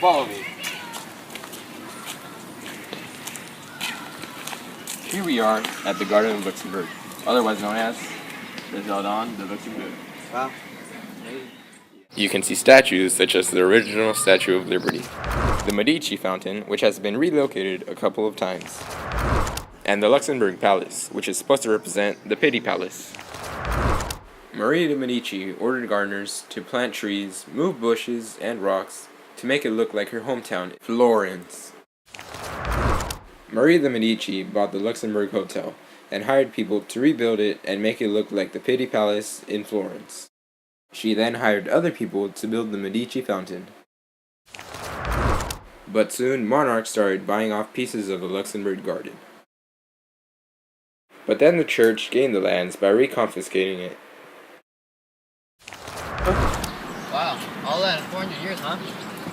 Follow me. Here we are at the Garden of Luxembourg, otherwise known as the Jardin de Luxembourg. Wow. You can see statues such as the original Statue of Liberty, the Medici Fountain, which has been relocated a couple of times, and the Luxembourg Palace, which is supposed to represent the Pitti Palace. Marie de Medici ordered gardeners to plant trees, move bushes and rocks to make it look like her hometown, Florence. Marie de Medici bought the Luxembourg Hotel and hired people to rebuild it and make it look like the Pitti Palace in Florence. She then hired other people to build the Medici Fountain. But soon, monarchs started buying off pieces of the Luxembourg garden. But then the church gained the lands by reconfiscating it. Wow. All that in 400 years, huh?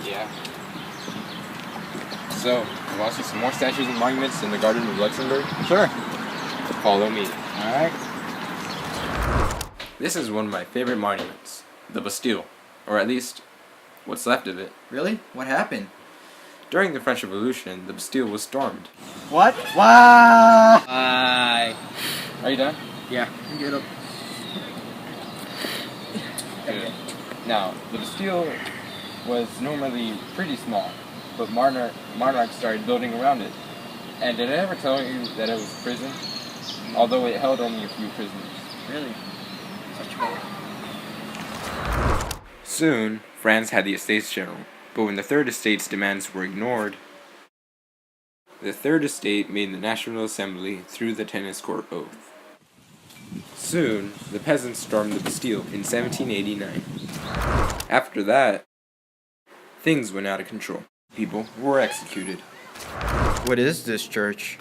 Yeah. So, you want to see some more statues and monuments in the Garden of Luxembourg? Sure. Follow me. Alright. This is one of my favorite monuments, the Bastille, or at least what's left of it. Really? What happened? During the French Revolution, the Bastille was stormed. What? Wow! Bye. Are you done? Yeah. Get up. Good. Now, the Bastille was normally pretty small, but monarchs started building around it. And did I ever tell you that it was a prison? Although it held only a few prisoners. Really? Such a Soon, France had the Estates General, but when the Third Estate's demands were ignored, the Third Estate made the National Assembly through the Tennis Court Oath. Soon, the peasants stormed the Bastille in 1789. After that, things went out of control. People were executed. What is this church?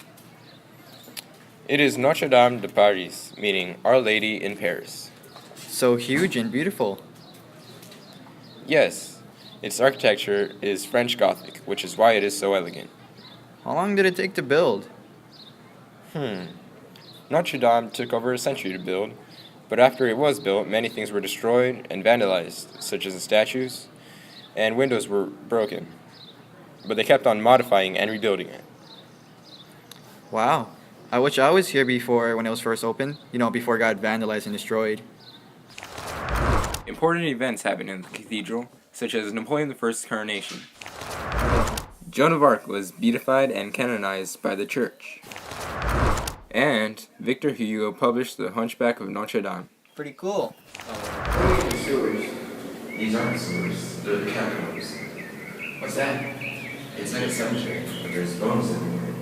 It is Notre Dame de Paris, meaning Our Lady in Paris. So huge and beautiful. Yes, its architecture is French Gothic, which is why it is so elegant. How long did it take to build? Notre Dame took over a century to build, but after it was built, many things were destroyed and vandalized, such as the statues, and windows were broken. But they kept on modifying and rebuilding it. Wow. I wish I was here before when it was first opened. Before it got vandalized and destroyed. Important events happened in the cathedral, such as Napoleon I's coronation. Joan of Arc was beatified and canonized by the church. And Victor Hugo published The Hunchback of Notre Dame. Pretty cool. These aren't sewers, they're the catacombs. What's that? It's like a cemetery, but there's bones everywhere.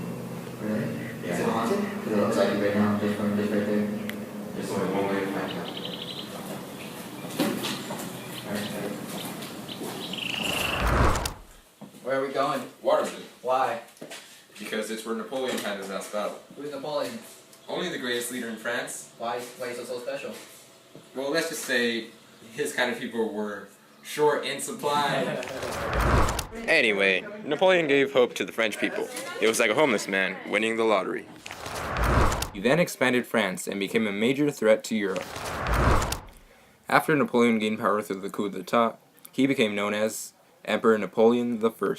Really? Yeah. Is it haunted? Because it looks like it right now, just right there. There's only one way to find out. Where are we going? Waterloo, Why? because it's where Napoleon had his last battle. Who's Napoleon? Only the greatest leader in France. Why is it so special? Well, let's just say his kind of people were short in supply. Anyway, Napoleon gave hope to the French people. It was like a homeless man winning the lottery. He then expanded France and became a major threat to Europe. After Napoleon gained power through the coup d'etat, he became known as Emperor Napoleon I.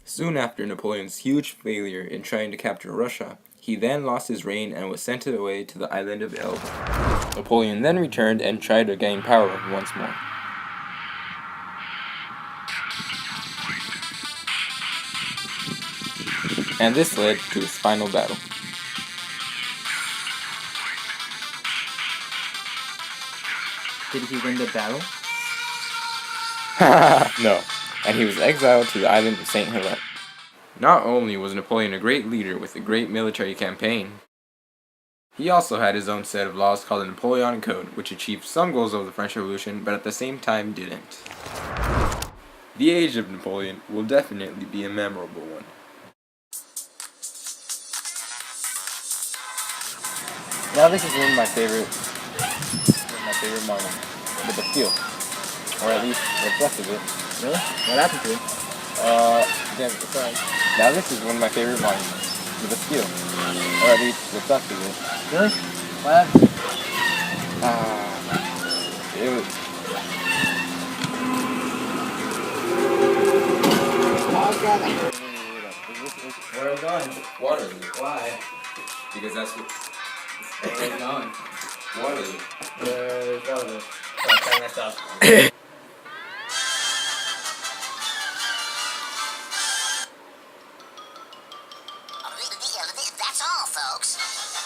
Soon after Napoleon's huge failure in trying to capture Russia, he then lost his reign and was sent away to the island of Elba. Napoleon then returned and tried to gain power once more. And this led to his final battle. Did he win the battle? No, and he was exiled to the island of St. Helena. Not only was Napoleon a great leader with a great military campaign, he also had his own set of laws called the Napoleonic Code, which achieved some goals of the French Revolution, but at the same time didn't. The age of Napoleon will definitely be a memorable one. Now this is one of my favorite monuments, the Bastille, or at least what's left of it. Really? What happened to it? Sorry. Now this is one of my favorite monuments, the Bastille, or at least what's left of it. Really? What happened? It was Where are we going? Waterloo. Why? Because that's what. Where are we going? Waterloo. There's Waterloo. Sorry, I messed up. That's all, folks.